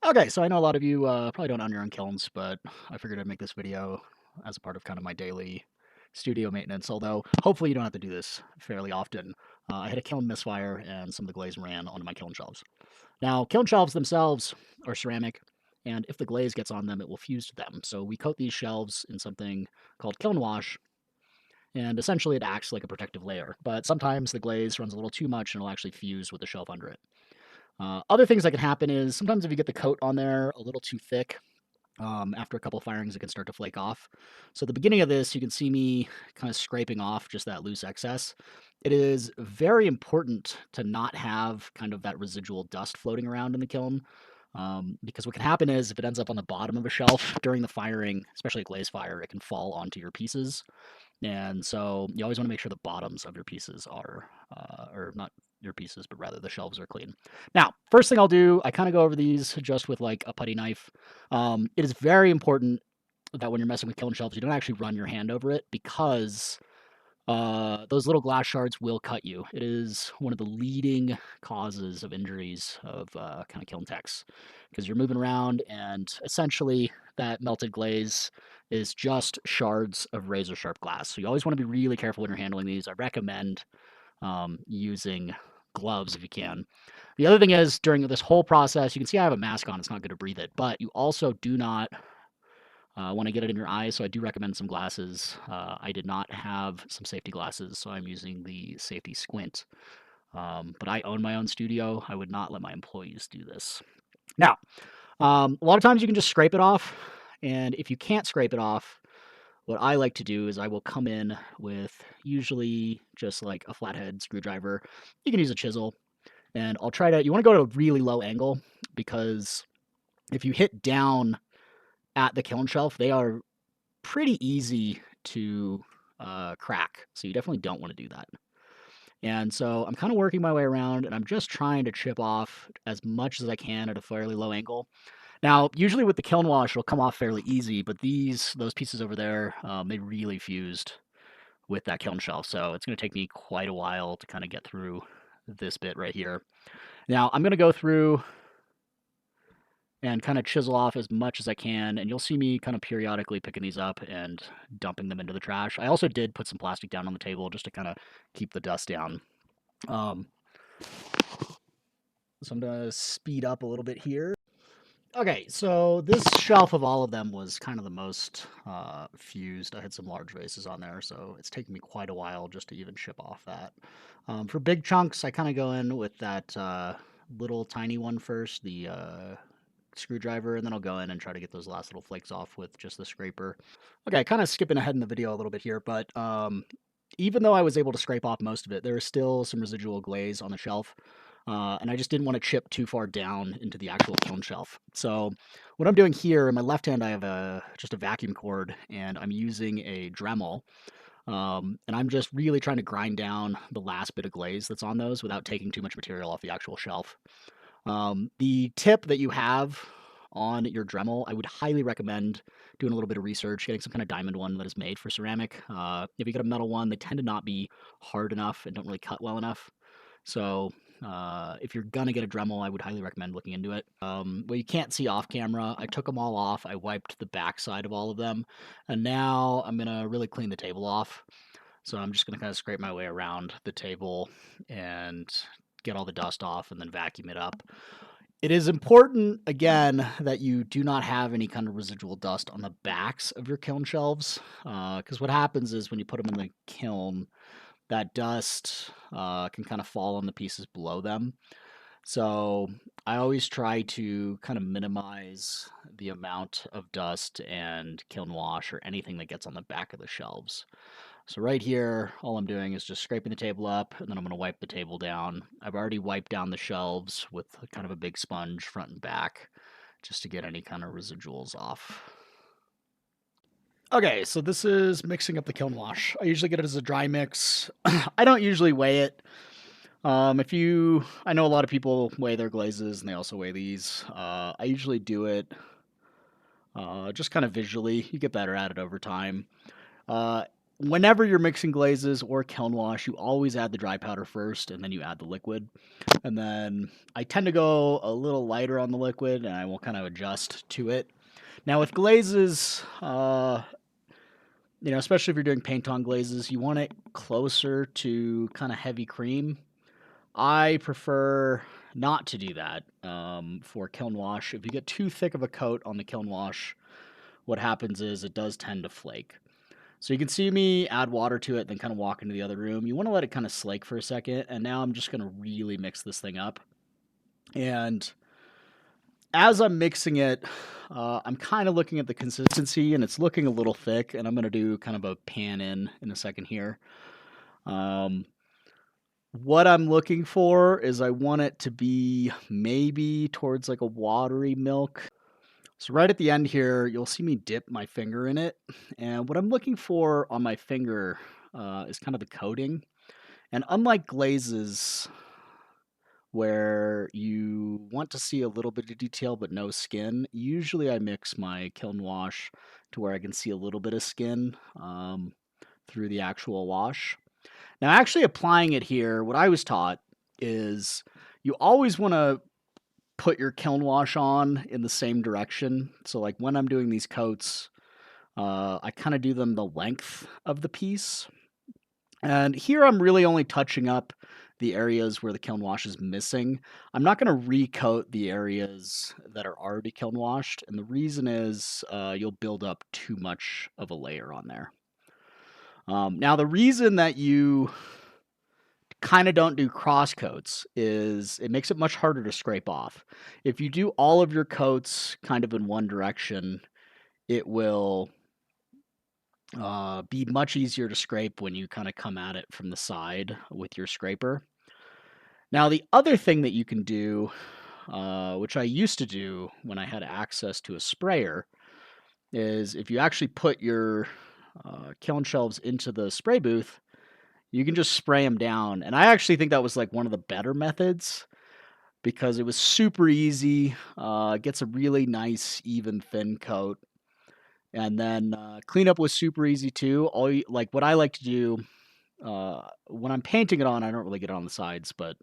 Okay, so I know a lot of you probably don't own your own kilns, but I figured I'd make this video as a part of kind of my daily studio maintenance, although hopefully you don't have to do this fairly often. I had a kiln misfire and some of the glaze ran onto my kiln shelves. Now, kiln shelves themselves are ceramic, and if the glaze gets on them, it will fuse to them. So we coat these shelves in something called kilnwash, and essentially it acts like a protective layer. But sometimes the glaze runs a little too much and it'll actually fuse with the shelf under it. Other things that can happen is sometimes if you get the coat on there a little too thick, after a couple firings, it can start to flake off. So at the beginning of this, you can see me kind of scraping off just that loose excess. It is very important to not have kind of that residual dust floating around in the kiln. Because what can happen is if it ends up on the bottom of a shelf during the firing, especially a glaze fire, it can fall onto your pieces. And so you always want to make sure the bottoms of your pieces are, or not your pieces, but rather the shelves are clean. Now, first thing I'll do, I kind of go over these just with like a putty knife. It is very important that when you're messing with kiln shelves, you don't actually run your hand over it because those little glass shards will cut you. It is one of the leading causes of injuries of kind of kiln techs because you're moving around and essentially that melted glaze is just shards of razor sharp glass. So you always want to be really careful when you're handling these. I recommend using gloves if you can. The other thing is during this whole process, you can see I have a mask on. It's not good to breathe it, but you also do not want to get it in your eyes. So I do recommend some glasses. I did not have some safety glasses, so I'm using the safety squint. But I own my own studio. I would not let my employees do this. Now, a lot of times you can just scrape it off. And if you can't scrape it off, what I like to do is I will come in with usually just like a flathead screwdriver. You can use a chisel. And I'll try to, you want to go to a really low angle because if you hit down at the kiln shelf, they are pretty easy to crack. So you definitely don't want to do that. And so I'm kind of working my way around and I'm just trying to chip off as much as I can at a fairly low angle. Now, usually with the kiln wash, it'll come off fairly easy, but those pieces over there, they really fused with that kiln shelf. So it's going to take me quite a while to kind of get through this bit right here. Now, I'm going to go through and kind of chisel off as much as I can, and you'll see me kind of periodically picking these up and dumping them into the trash. I also did put some plastic down on the table just to kind of keep the dust down. Um, so I'm going to speed up a little bit here. Okay, so this shelf of all of them was kind of the most fused. I had some large vases on there, so it's taken me quite a while just to even chip off that. For big chunks, I kind of go in with that little tiny one first, the screwdriver, and then I'll go in and try to get those last little flakes off with just the scraper. Okay, kind of skipping ahead in the video a little bit here, but even though I was able to scrape off most of it, there is still some residual glaze on the shelf. And I just didn't want to chip too far down into the actual kiln shelf. So what I'm doing here, in my left hand, I have just a vacuum cord, and I'm using a Dremel. And I'm just really trying to grind down the last bit of glaze that's on those without taking too much material off the actual shelf. The tip that you have on your Dremel, I would highly recommend doing a little bit of research, getting some kind of diamond one that is made for ceramic. If you get a metal one, they tend to not be hard enough and don't really cut well enough. So if you're gonna get a Dremel, I would highly recommend looking into it. What you can't see off camera, I took them all off. I wiped the back side of all of them, and now I'm gonna really clean the table off. So I'm just gonna kind of scrape my way around the table and get all the dust off and then vacuum it up. It is important, again, that you do not have any kind of residual dust on the backs of your kiln shelves, because what happens is when you put them in the kiln, that dust can kind of fall on the pieces below them. So I always try to kind of minimize the amount of dust and kiln wash or anything that gets on the back of the shelves. So right here, all I'm doing is just scraping the table up, and then I'm going to wipe the table down. I've already wiped down the shelves with kind of a big sponge front and back just to get any kind of residuals off. Okay, so this is mixing up the kiln wash. I usually get it as a dry mix. I don't usually weigh it. I know a lot of people weigh their glazes and they also weigh these. I usually do it just kind of visually. You get better at it over time. Uh, whenever you're mixing glazes or kiln wash, you always add the dry powder first and then you add the liquid. And then I tend to go a little lighter on the liquid and I will kind of adjust to it. Now with glazes, especially if you're doing paint on glazes, you want it closer to kind of heavy cream. I prefer not to do that for kiln wash. If you get too thick of a coat on the kiln wash, what happens is it does tend to flake. So you can see me add water to it, then kind of walk into the other room. You want to let it kind of slake for a second, and now I'm just going to really mix this thing up. And as I'm mixing it, I'm kind of looking at the consistency, and it's looking a little thick, and I'm going to do kind of a pan in a second here. What I'm looking for is I want it to be maybe towards like a watery milk. So right at the end here, you'll see me dip my finger in it. And what I'm looking for on my finger is kind of the coating. And unlike glazes, where you want to see a little bit of detail but no skin, usually I mix my kiln wash to where I can see a little bit of skin through the actual wash. Now, actually applying it here, what I was taught is you always want to put your kiln wash on in the same direction. So, like when I'm doing these coats, I kind of do them the length of the piece. And here I'm really only touching up the areas where the kiln wash is missing. I'm not going to recoat the areas that are already kiln washed. And the reason is you'll build up too much of a layer on there. Now, the reason that you kind of don't do cross coats is it makes it much harder to scrape off. If you do all of your coats kind of in one direction, it will be much easier to scrape when you kind of come at it from the side with your scraper. Now, the other thing that you can do, which I used to do when I had access to a sprayer, is if you actually put your kiln shelves into the spray booth, you can just spray them down. And I actually think that was like one of the better methods because it was super easy, gets a really nice, even, thin coat. And then cleanup was super easy too. Like what I like to do when I'm painting it on, I don't really get it on the sides, but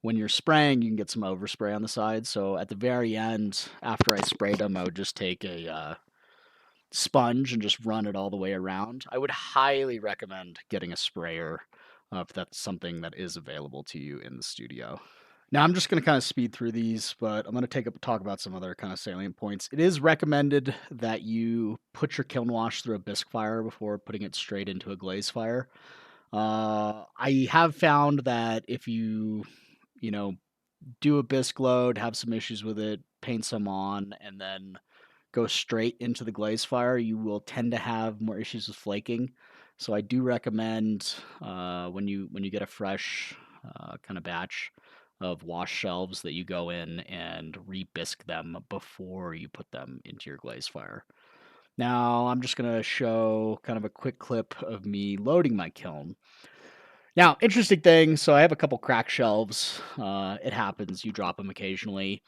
when you're spraying, you can get some overspray on the sides. So at the very end, after I sprayed them, I would just take a sponge and just run it all the way around. I would highly recommend getting a sprayer if that's something that is available to you in the studio. Now I'm just going to kind of speed through these, but I'm going to talk about some other kind of salient points. It is recommended that you put your kiln wash through a bisque fire before putting it straight into a glaze fire. I have found that if you know, do a bisque load, have some issues with it, paint some on, and then go straight into the glaze fire, you will tend to have more issues with flaking. So I do recommend when you get a fresh kind of batch of wash shelves that you go in and re-bisque them before you put them into your glaze fire. Now I'm just going to show kind of a quick clip of me loading my kiln. Now, interesting thing, so I have a couple crack shelves. It happens, you drop them occasionally.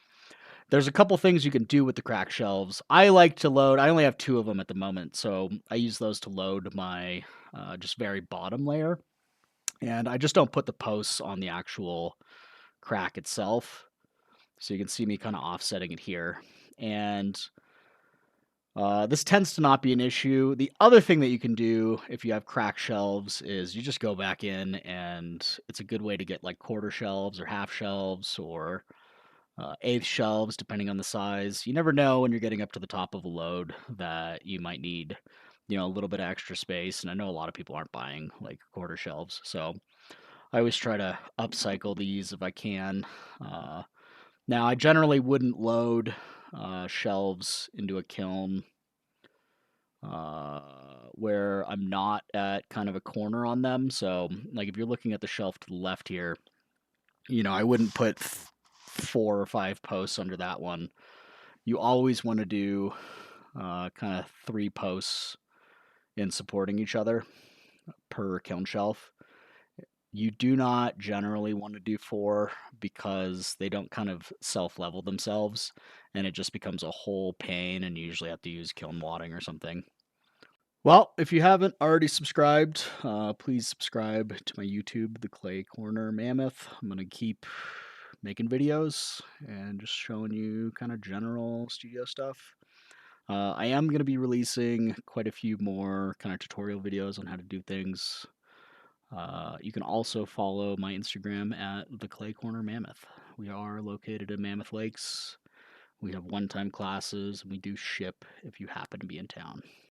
There's a couple things you can do with the crack shelves. I like to load, I only have two of them at the moment, so I use those to load my just very bottom layer. And I just don't put the posts on the actual crack itself. So you can see me kind of offsetting it here. And this tends to not be an issue. The other thing that you can do if you have crack shelves is you just go back in, and it's a good way to get like quarter shelves or half shelves or eighth shelves, depending on the size. You never know when you're getting up to the top of a load that you might need, a little bit of extra space. And I know a lot of people aren't buying like quarter shelves, so I always try to upcycle these if I can. Now, I generally wouldn't load shelves into a kiln where I'm not at kind of a corner on them. So, like if you're looking at the shelf to the left here, I wouldn't put 4 or 5 posts under that one. You always want to do kind of 3 posts in supporting each other per kiln shelf. You do not generally want to do 4 because they don't kind of self-level themselves, and it just becomes a whole pain, and you usually have to use kiln wadding or something. Well, if you haven't already subscribed, please subscribe to my YouTube, The Clay Corner Mammoth. I'm gonna keep making videos and just showing you kind of general studio stuff. I am gonna be releasing quite a few more kind of tutorial videos on how to do things. You can also follow my Instagram at The Clay Corner Mammoth. We are located in Mammoth Lakes. We have one-time classes, and we do ship if you happen to be in town.